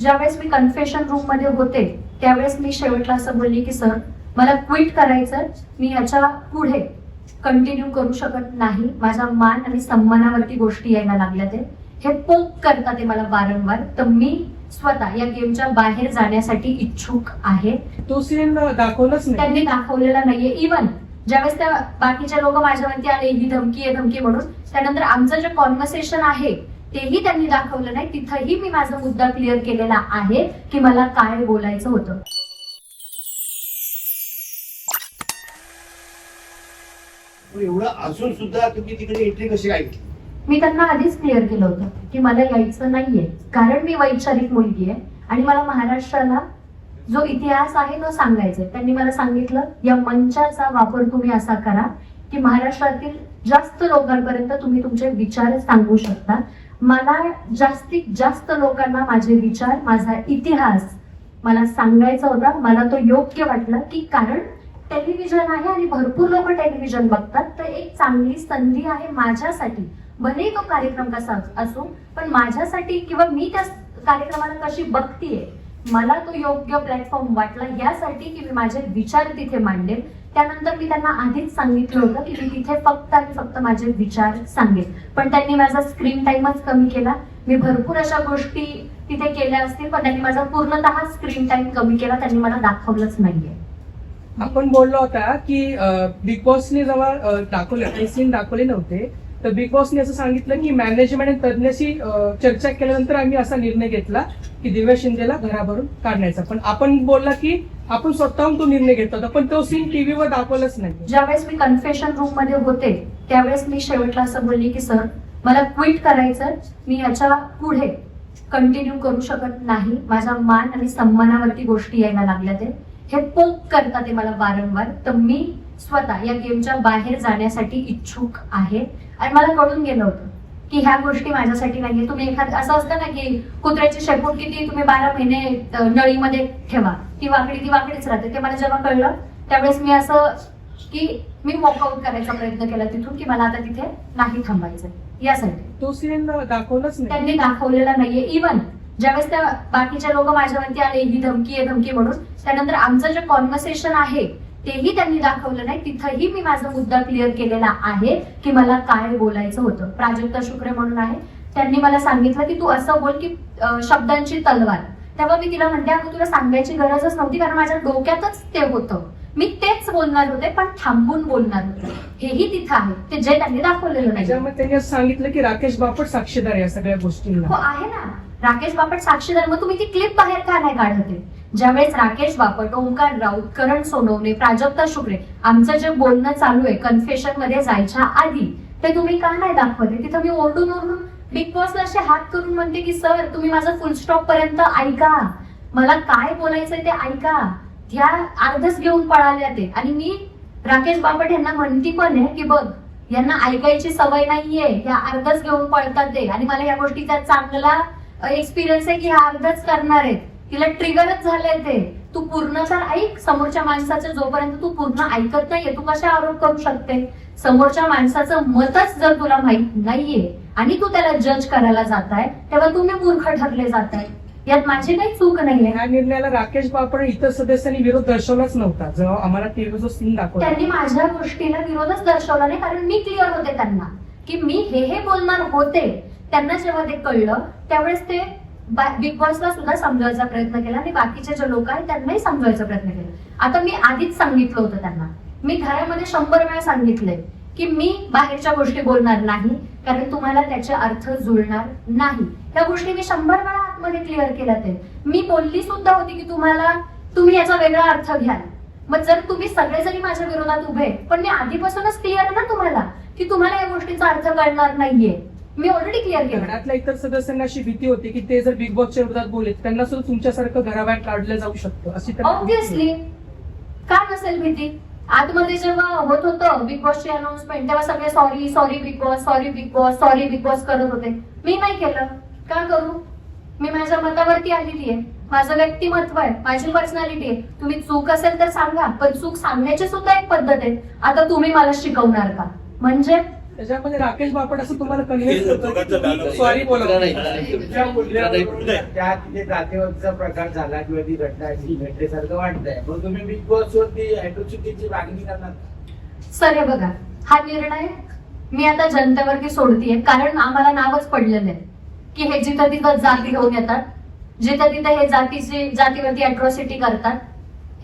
ज्यावेळेस मी confession room मध्ये होते त्यावेळेस मी शेवटला असं बोलली की सर मला क्विट करायचं, मी याच्या पुढे कंटिन्यू करू शकत नाही, माझा मान आणि सन्मानावरती गोष्टी यायला लागल्या ते हे पोक करतात ते मला वारंवार, तर मी स्वतः या गेमच्या बाहेर जाण्यासाठी इच्छुक आहे. तो सीन दाखवलंच नाही. त्यांनी दाखवलेला नाहीये. इव्हन ज्यावेळेस त्या बाकीचे लोक माझ्यावरती आले ही धमकी आहे धमकी म्हणून, त्यानंतर आमचं जे कॉन्व्हर्सेशन आहे तेही त्यांनी दाखवलं नाही. तिथंही मी माझा मुद्दा क्लिअर केलेला आहे की मला काय बोलायचं होतं. एवढं असून सुद्धा तुम्ही तिकडे एंट्री कशी काय केली? मी त्यांना आधीच क्लिअर केलं होतं की मला यायचं नाहीये, कारण मी वैचारिक मुलगी आहे आणि मला महाराष्ट्राला जो इतिहास आहे तो सांगायचा आहे. त्यांनी मला सांगितलं या मंचाचा वापर तुम्ही असा करा की महाराष्ट्रातील जास्त लोकांपर्यंत तुम्ही तुमचे विचार सांगू शकता. मला जास्तीत जास्त लोकांना माझे विचार, माझा इतिहास मला सांगायचा होता. मला तो योग्य वाटला की कारण टेलिव्हिजन आहे आणि भरपूर लोक टेलिव्हिजन बघतात, तर एक चांगली संधी आहे माझ्यासाठी. भले तो कार्यक्रम कसा असो, पण माझ्यासाठी किंवा मी त्या कार्यक्रमाला कशी बघतीये मला तो योग्य प्लॅटफॉर्म वाटला यासाठी की मी माझे विचार तिथे मांडेल. त्यानंतर मी त्यांना आधीच सांगितलं होतं की मी तिथे फक्त आणि फक्त माझे विचार सांगेल, पण त्यांनी माझा स्क्रीन टाइमच कमी केला. मी भरपूर अशा गोष्टी तिथे केल्या असतील, पण त्यांनी माझा पूर्णतः स्क्रीन टाइम कमी केला. त्यांनी मला दाखवलंच नाहीये. आपण बोललो होता की बिग बॉसने जेव्हा दाखवले काही सीन दाखवले नव्हते, तर बिग बॉसने असं सांगितलं की मॅनेजमेंट आणि तज्ञशी चर्चा केल्यानंतर आम्ही असा निर्णय घेतला की दिव्या शिंदेला घराभरून काढण्याचा. पण आपण बोलला की आपण स्वतःहून तो निर्णय घेतला होता, पण तो सीन टीव्हीवर दाखवलंच नाही. ज्यावेळेस मी कन्फेशन रूम मध्ये होते त्यावेळेस मी शेवटला असं बोलली की सर मला क्विट करायचं, मी याच्या पुढे कंटिन्यू करू शकत नाही, माझा मान आणि सन्मानावरती गोष्टी यायला लागल्या ते हे पोक करतात ते मला वारंवार, तर मी स्वतः या गेमच्या बाहेर जाण्यासाठी इच्छुक आहे. आणि मला कळून गेलं होतं की ह्या गोष्टी माझ्यासाठी नाहीये. तुम्ही एखाद असं असतं ना की कुत्र्याची शेपूट किती तुम्ही 12 महिने नळीमध्ये ठेवा, ती वाकडीच राहते. ते मला जेव्हा कळलं त्यावेळेस मी असं की मी वॉकआउट करायचा प्रयत्न केला तिथून की मला आता तिथे नाही थांबायचं. यासाठी तो सीन दाखवलंच नाही. त्यांनी दाखवलेला नाहीये. इव्हन ज्यावेळेस त्या बाकीचे लोक माझ्यावरती आले ही धमकी आहे धमकी म्हणून, त्यानंतर आमचं जे कॉन्व्हर्सेशन आहे तेही त्यांनी दाखवलं नाही. तिथंही मी माझा मुद्दा क्लिअर केलेला आहे की मला काय बोलायचं होतं. प्राजक्ता शुक्रे म्हणून आहे, त्यांनी मला सांगितलं की तू असं बोल की शब्दांची तलवार. तेव्हा मी तिला म्हणते अगं तुला सांगायची गरजच नव्हती, कारण माझ्या डोक्यातच ते होतं. मी तेच बोलणार होते पण थांबून बोलणार होते. हेही तिथं आहे ते जे त्यांनी दाखवलेलं नाही. त्याच्यामुळे त्यांनी असं सांगितलं की राकेश बापट साक्षीदार आहे या सगळ्या गोष्टींना. हो आहे ना, राकेश बापट साक्षीदार. मग तुम्ही ती क्लिप बाहेर का नाही काढते? ज्यावेळेस राकेश बापट, ओंकार राऊत, करण सोनवणे, प्राजक्ता शुक्रे आमचं जे बोलणं चालू आहे कन्फेशन मध्ये जायच्या आधी, ते तुम्ही का नाही दाखवते? तिथं मी ओरडून बिग बॉसला असे हात करून म्हणते की सर तुम्ही माझं फुल स्टॉप पर्यंत ऐका, मला काय बोलायचंय ते ऐका. ह्या अर्धच घेऊन पळाल्या ते. आणि मी राकेश बापट यांना म्हणती पण आहे की बघ यांना ऐकायची सवय नाहीये, ह्या अर्धच घेऊन पळतात ते. आणि मला या गोष्टीचा चांगला एक्सपिरियन्स आहे की ह्या अर्धच करणार आहेत. तिला ट्रिगरच झालंय ते. तू पूर्ण तर ऐक. समोरच्या माणसाचं जोपर्यंत तू पूर्ण ऐकत नाहीये तू कशा आरोप करू शकते? समोरच्या माणसाचं मतच जर तुला माहित नाहीये आणि तू त्याला जज करायला जाताय तेव्हा तुम्ही मूर्ख ठरले जाताय. यात माझी काही चूक नाहीये. या निर्णयाला राकेश बापट इतर सदस्यांनी विरोध दर्शवलाच नव्हता. जेव्हा आम्हाला टीव्ही जो सीन दाखवला त्यांनी माझ्या गोष्टीला विरोधच दर्शवला नाही, कारण मी क्लिअर होते त्यांना की मी हे बोलणार होते. त्यांना जेव्हा ते कळलं त्यावेळेस ते बिग बॉसला सुद्धा समजवायचा प्रयत्न केला आणि बाकीचे जे लोक आहेत त्यांनाही समजवायचा प्रयत्न केला. आता मी आधीच सांगितलं होतं त्यांना, मी घरामध्ये 100 वेळा सांगितलंय की मी बाहेरच्या गोष्टी बोलणार नाही, कारण तुम्हाला त्याचे अर्थ जुळणार नाही. त्या गोष्टी मी 100 वेळा आतमध्ये क्लिअर केल्या. ते मी बोलली सुद्धा होती की तुम्ही याचा वेगळा अर्थ घ्याल. मग जर तुम्ही सगळेजणी माझ्या विरोधात उभे, पण मी आधीपासूनच क्लिअर ना तुम्हाला की तुम्हाला या गोष्टीचा अर्थ कळणार नाहीये. मी ऑलरेडी क्लिअर केलं. घरातल्या इतर सदस्यांना अशी भीती होती की ते जर बिग बॉसच्या विरोधात बोलले त्यांना सुद्धा तुमच्यासारखं घराबाहेर काढलं जाऊ शकतं अशी. ऑब्व्हियसली का नसेल भीती? आतमध्ये जेव्हा होत होतं बिग बॉसची अनाउन्समेंट तेव्हा सगळे sorry sorry big boss, sorry big boss, sorry big boss करत होते. मी नाही केलं. का करू? मी माझ्या मतावरती आलेली आहे. माझं व्यक्तिमत्व आहे, माझी पर्सनॅलिटी आहे. तुम्ही चूक असेल तर सांगा, पण चूक सांगण्याची सुद्धा एक पद्धत आहे. आता तुम्ही मला शिकवणार का? म्हणजे त्याच्यामध्ये राकेश बापट असं तुम्हाला हे दोघांचं कन्व्हिन्स dialogue. सॉरी बोला तुमच्या बोलण्यावरून त्या तिथे जातीवरचा प्रकार झाला किंवा ती घटना अशी घटनेसारखं वाटतंय मग तुम्ही बिग बॉस वरती अॅट्रॉसिटीची मागणी करणार. सर हे बघा, हा निर्णय मी आता जनतेवरती सोडतीये, कारण आम्हाला नावच पडलेलं आहे की हे जिथं तिथं जाती घेऊन येतात, जिथं तिथं हे जातीवरती अॅट्रॉसिटी करतात,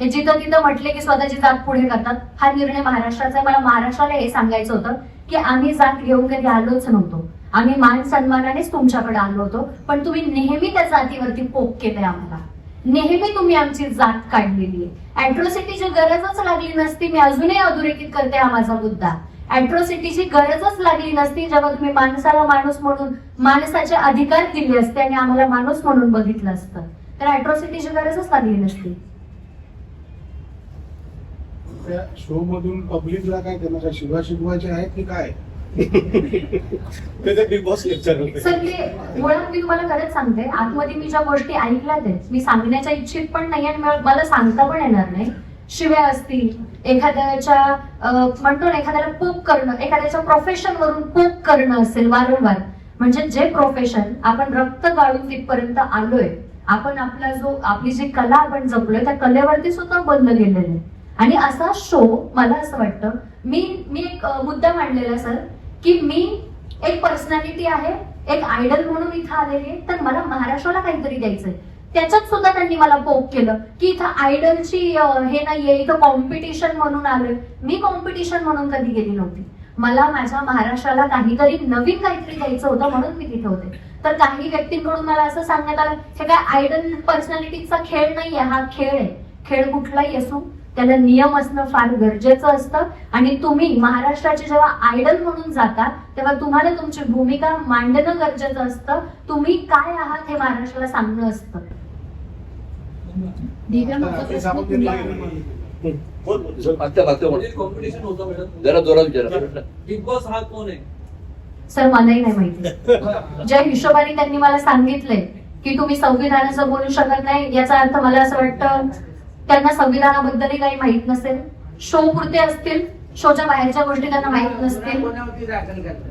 हे जिथं तिथं म्हटले की स्वतःची जात पुढे करतात. हा निर्णय महाराष्ट्राचा आहे. मला महाराष्ट्राला हे सांगायचं होतं की आम्ही जात घेऊन कधी आलोच नव्हतो, आम्ही मान सन्मानानेच तुमच्याकडे आलो होतो, पण तुम्ही नेहमी त्या जातीवरती पोक केलंय आम्हाला, नेहमी तुम्ही आमची जात काढलेली आहे. अॅट्रॉसिटीची गरजच लागली नसती, मी अजूनही अधोरेखित करते हा माझा मुद्दा, अॅट्रॉसिटीची गरजच लागली नसती जेव्हा तुम्ही माणसाला माणूस म्हणून माणसाचे अधिकार दिले असते आणि आम्हाला माणूस म्हणून बघितलं असतं, तर अॅट्रॉसिटीची गरजच लागली नसती. त्या शो मधून पब्लिकला काय त्यांना काय शिवायचे आहेत की काय? त्याचं बिग बॉस लेक्चर सर ते मुळात मी तुम्हाला खरंच सांगते, आतमध्ये मी ज्या गोष्टी ऐकल्या आहेत मी सांगण्याच्या इच्छित पण नाही आणि मला सांगता पण येणार नाही. शिव्या असतील, एखाद्याच्या म्हणतो ना एखाद्याला पोक करणं, एखाद्याच्या प्रोफेशन वरून पोक करणं असेल वारंवार, म्हणजे जे प्रोफेशन आपण रक्त गाळून तिथपर्यंत आलोय, आपण आपली जी कला आपण जपलोय त्या कलेवरती सुद्धा बंद गेलेलं आहे. आणि असा शो मला असं वाटतं, मी एक मुद्दा मांडलेला सर की मी एक पर्सनॅलिटी आहे, एक आयडल म्हणून इथं आलेली आहे, तर मला महाराष्ट्राला काहीतरी द्यायचंय. त्याच्यात सुद्धा त्यांनी मला पोक केलं की इथं आयडलची हे नाहीये, इथं कॉम्पिटिशन म्हणून आलोय. मी कॉम्पिटिशन म्हणून कधी गेली नव्हती, मला माझ्या महाराष्ट्राला काहीतरी नवीन काहीतरी द्यायचं होतं म्हणून मी तिथे होते. तर काही व्यक्तींकडून मला असं सांगण्यात आलं हे काय आयडल पर्सनॅलिटीचा खेळ नाहीये, हा खेळ आहे. खेळ कुठलाही असो त्याला नियम असणं फार गरजेचं असतं आणि तुम्ही महाराष्ट्राचे जेव्हा आयडल म्हणून जाता तेव्हा तुम्हाला तुमची भूमिका मांडणं गरजेचं असतं, तुम्ही काय आहात हे महाराष्ट्राला सांगणं असतं. कॉम्पिटिशन होतं मॅडम, जरा जोरात विचारा. बिग बॉस हा कोण आहे? सर मलाही नाही माहिती. ज्या हिशोबाने त्यांनी मला सांगितलंय की तुम्ही संविधानाचं बोलू शकत नाही, याचा अर्थ मला असं वाटतं त्यांना संविधानाबद्दलही काही माहित नसेल, शो पुरते असतील, शोच्या बाहेरच्या गोष्टी त्यांना माहित नसतील. कोणावरती दाखल करणार.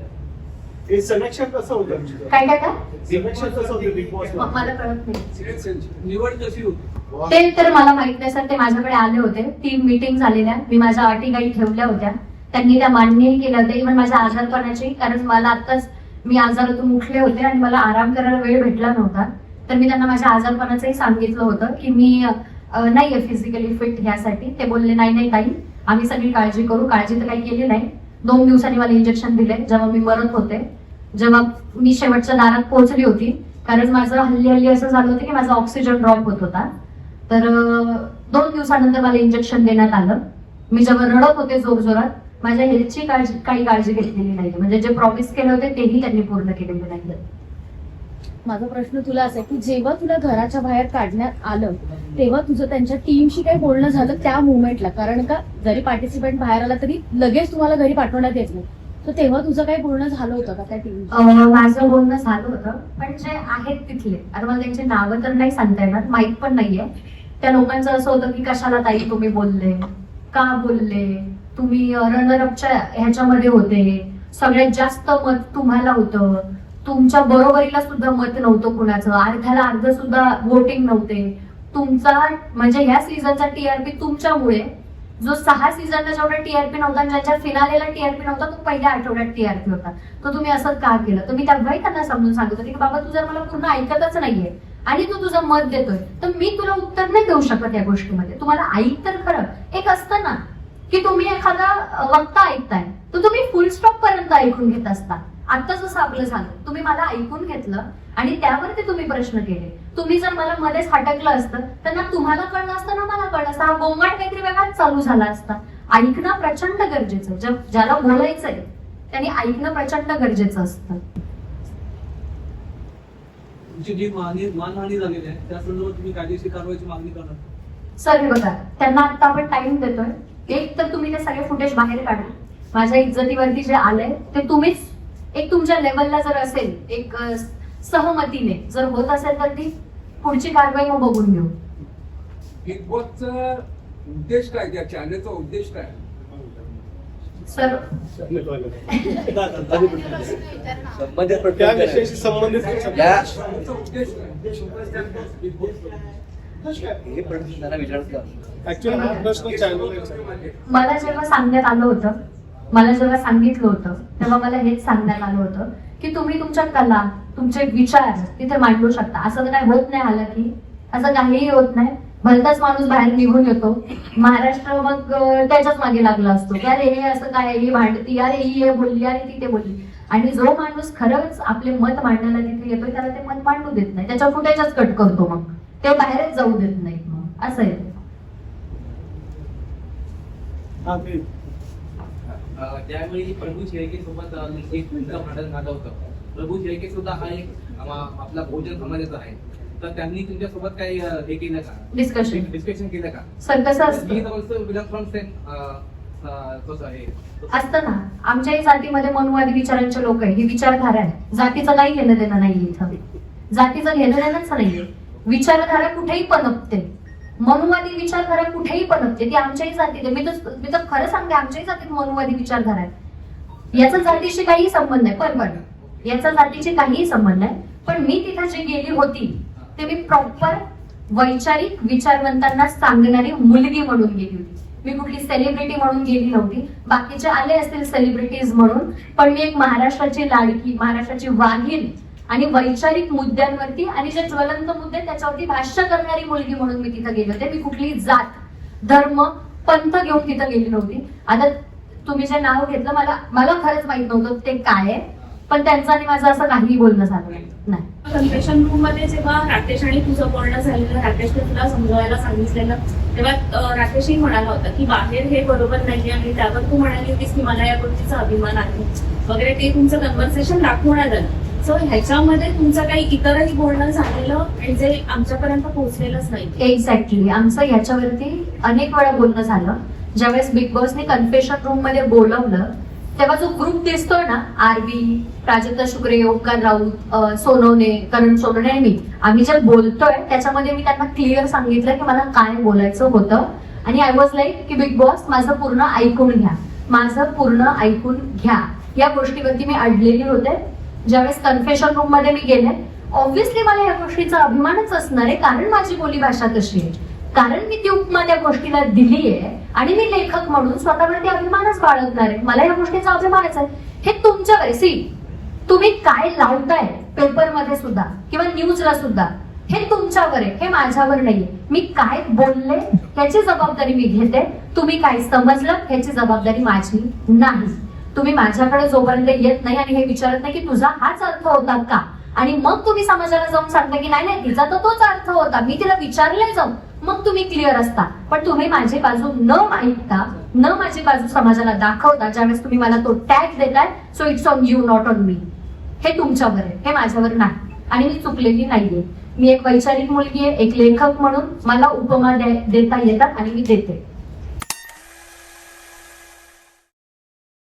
हे समीक्षण कसं होतं? काय काय काय समीक्षण कसं होतं बिग बॉस? मला कळत नाही. निवड कशी होती? ते तर मला माहित नाही सर, ते माझ्याकडे आले होते, 3 मीटिंग झालेल्या, मी माझ्या अटी काही ठेवल्या होत्या, त्यांनी त्या मान्यही केल्या होत्या, इव्हन माझ्या आजारपणाची, कारण मला आत्ताच मी आजारातून उठले होते आणि मला आराम करायला वेळ भेटला नव्हता, तर मी त्यांना माझ्या आजारपणाचंही सांगितलं होतं की मी नाहीये फिजिकली फिट ह्यासाठी. ते बोलले नाही ताई, आम्ही सगळी काळजी करू. काळजी तर काही केली नाही. 2 दिवसांनी मला इंजेक्शन दिले जेव्हा मी मरत होते, जेव्हा मी शेवटच्या दारात पोहोचली होती, कारण माझं हल्ली असं झालं होतं की माझा ऑक्सिजन ड्रॉप होत होता. तर 2 दिवसानंतर मला इंजेक्शन देण्यात आलं. मी जेव्हा रडत होते जोरजोरात, माझ्या हेल्थची काही काळजी घेतलेली नाही, म्हणजे जे प्रॉमिस केले होते तेही त्यांनी पूर्ण केलेले नाही. माझा प्रश्न तुला असा आहे की जेव्हा तुला घराच्या बाहेर काढण्यात आलं तेव्हा तुझं त्यांच्या टीमशी काही बोलणं झालं त्या मुवमेंटला? कारण का जरी पार्टिसिपंट बाहेर आला तरी लगेच तुम्हाला घरी पाठवण्यात येत नाही, तर तेव्हा तुझं काही बोलणं झालं होतं का त्या टीमशी? माझं बोलणं झालं होतं, पण जे आहेत तिथले, आता मला त्यांची नावं तर नाही सांगता येणार, माहित पण नाहीये. त्या लोकांचं असं होतं की कशाला ताई तुम्ही बोलले, का बोलले, तुम्ही रनरअपच्या ह्याच्यामध्ये होते, सगळ्यात जास्त मत तुम्हाला होतं, तुमच्या बरोबरीला सुद्धा मत नव्हतं कुणाचं, अर्ध्याला अर्ध सुद्धा वोटिंग नव्हते, तुमचा म्हणजे ह्या सीझनचा टीआरपी तुमच्यामुळे, जो 6 सीझनला जेवढा टीआरपी नव्हता आणि ज्याच्या फिनालेला टीआरपी नव्हता तो पहिल्या आठवड्यात टीआरपी होता, तो तुम्ही असं का केलं? तर मी तेव्हाही त्यांना समजून सांगत होते की बाबा तू जर मला पूर्ण ऐकतच नाहीये आणि तू तुझं मत देतोय तर मी तुला उत्तर नाही देऊ शकत या गोष्टीमध्ये. तुम्हाला ऐक तर खरं. एक असतं ना की तुम्ही एखादा वक्ता ऐकताय तर तुम्ही फुल स्टॉप पर्यंत ऐकून घेत असता. आता जसं आपलं झालं, तुम्ही मला ऐकून घेतलं आणि त्यावरती तुम्ही प्रश्न केले. तुम्ही जर मला मध्येच हटकलं असतं तर ना तुम्हाला कळलं असतं ना मला कळलं असतं, हा गोंगाट काहीतरी वेगळाच चालू झाला असता. ऐकणं प्रचंड गरजेचं, ज्याला बोलायचंय त्यांनी ऐकणं प्रचंड गरजेचं असतं. तुमची जी मानहानी झालेली आहे त्या संदर्भात तुम्ही कायदेशीर कारवाईची मागणी करणार? सर हे बघा, त्यांना आता आपण टाइम देतोय, एक तर तुम्ही ते सगळे फुटेज बाहेर काढा. माझ्या इज्जतीवरती जे आलंय ते तुम्हीच एक तुमच्या लेवलला जर असेल, एक सहमतीने जर होत असेल तर ती पुढची कारवाई मग बघून घेऊ. बिग बॉसचा उद्देश काय, त्या चॅनलचा उद्देश काय? सर त्या विषयाशी संबंधित ऍक्च्युअली प्रश्न चॅनल मला जेव्हा सांगण्यात आलं होतं, मला जेव्हा सांगितलं होतं, तेव्हा मला हेच सांगण्यात आलं होतं की तुम्ही तुमच्या कला, तुमचे विचार तिथे मांडू शकता. असं तर काही होत नाही आलं की असं काहीही होत नाही. भलताच माणूस बाहेर निघून येतो, महाराष्ट्र मग त्याच्याच मागे लागला असतो की अरे हे असं काय, ही भांडती, अरे ही हे बोलली, अरे ती ते बोलली. आणि जो माणूस खरंच आपले मत मांडायला तिथे येतोय त्याला ते मत मांडू देत नाही, त्याच्या फुटेजच कट करतो, मग ते बाहेरच जाऊ देत नाहीत. मग असं आहे. त्यावेळी प्रभू शेळके सोबत एक भांडण झालं होतं. प्रभू शेळके सुद्धा हा एक आपला बहुजन समाजाचा आहे, तर त्यांनी तुमच्यासोबत काही हे केलं का, डिस्कशन केलं का? सर कसं असतं असतं ना, आमच्याही जातीमध्ये मनुवादी विचारांचे लोक आहे, ही विचारधारा आहे. जातीचं काही घेणं देणं नाहीये इथं, जातीचं घेणं देणंच नाहीये. विचारधारा कुठेही पनपते, मनुवादी विचारधारा कुठेही पनपते, ती आमच्याही जातीत आहे. मी तर खरं सांगते, आमच्याही जातीत मनुवादी विचारधारा आहे. याचा जातीशी काहीही संबंध नाही, पण याचा जातीशी काहीही संबंध नाही. पण मी तिथे जी गेली होती ते मी प्रॉपर वैचारिक विचारवंतांना सांगणारी मुलगी म्हणून गेली होती. मी कुठली सेलिब्रिटी म्हणून गेली नव्हती. बाकीचे आले असतील सेलिब्रिटीज म्हणून, पण मी एक महाराष्ट्राची लाडकी, महाराष्ट्राची वाघीण आणि वैचारिक मुद्द्यांवरती आणि जे ज्वलंत मुद्दे त्याच्यावरती भाष्य करणारी मुलगी म्हणून मी तिथं गेले होते. मी कुठली जात, धर्म, पंथ घेऊन तिथं गेली नव्हती. आता तुम्ही जे नाव घेतलं, मला खरंच माहित नव्हतं ते काय आहे, पण त्यांचं आणि माझं असं काहीही बोलणं झालं नाही. कन्फेशन रूम मध्ये जेव्हा राकेश आणि तुझं बोलणं झालेलं, राकेशने तुला समजावायला सांगितलेलं, तेव्हा राकेशही म्हणाला होता की बाहेर हे बरोबर नाहीये आणि त्यावर तू म्हणाली होतीस की मला या गोष्टीचा अभिमान आहे वगैरे. ते तुमचं कन्व्हर्सेशन दाखवण्यात आलं. सो ह्याच्यामध्ये तुमचं काही इतरही बोलणं झालेलं आणि जे आमच्यापर्यंत पोहोचलेलंच नाही. एक्झॅक्टली, आमचं याच्यावरती अनेक वेळा बोलणं झालं. ज्यावेळेस बिग बॉसने कन्फेशन रूम मध्ये बोलवलं तेव्हा जो ग्रुप दिसतोय ना, आरबी, प्राजक्ता शुक्रे, ओंकार राऊत, सोनवणे, करण सोनवणे आणि मी, आम्ही जे बोलतोय त्याच्यामध्ये मी त्यांना क्लिअर सांगितलं की मला काय बोलायचं होतं. आणि आय वॉज लाईक की बिग बॉस माझं पूर्ण ऐकून घ्या, माझं पूर्ण ऐकून घ्या. या गोष्टीवरती मी अडलेली होते. ज्यावेळेस कन्फेशन रूम मध्ये मी गेले, ऑब्व्हियसली मला या गोष्टीचा अभिमानच असणार आहे, कारण माझी बोलीभाषा तशी आहे, कारण मी ती उपमा त्या गोष्टीला दिली आहे आणि मी लेखक म्हणून स्वतःवरती अभिमानच बाळगणार आहे. मला या गोष्टीचा अभिमानच आहे. हे तुमच्यावर सी, तुम्ही काय लावताय पेपरमध्ये सुद्धा किंवा न्यूजला सुद्धा, हे तुमच्यावर आहे, हे माझ्यावर नाहीये. मी काय बोलले ह्याची जबाबदारी मी घेते, तुम्ही काय समजलं ह्याची जबाबदारी माझी नाही. तुम्ही माझ्याकडे जोपर्यंत येत नाही आणि हे विचारत नाही की तुझा हाच अर्थ होता का, आणि मग तुम्ही समाजाला जाऊन सांगता की नाही नाही तिचा तर तोच अर्थ होता, मी तिला विचारले जाऊन, मग तुम्ही क्लिअर असता. पण तुम्ही माझी बाजू न ऐकता, न माझी बाजू समाजाला दाखवता, ज्यावेळेस तुम्ही मला तो टॅग देताय, so it's on you not on me. हे तुमच्यावर आहे, हे माझ्यावर नाही. आणि मी चुकलेली नाहीये. मी एक वैचारिक मुलगी आहे, एक लेखक म्हणून मला उपमा देता येतात आणि मी देते.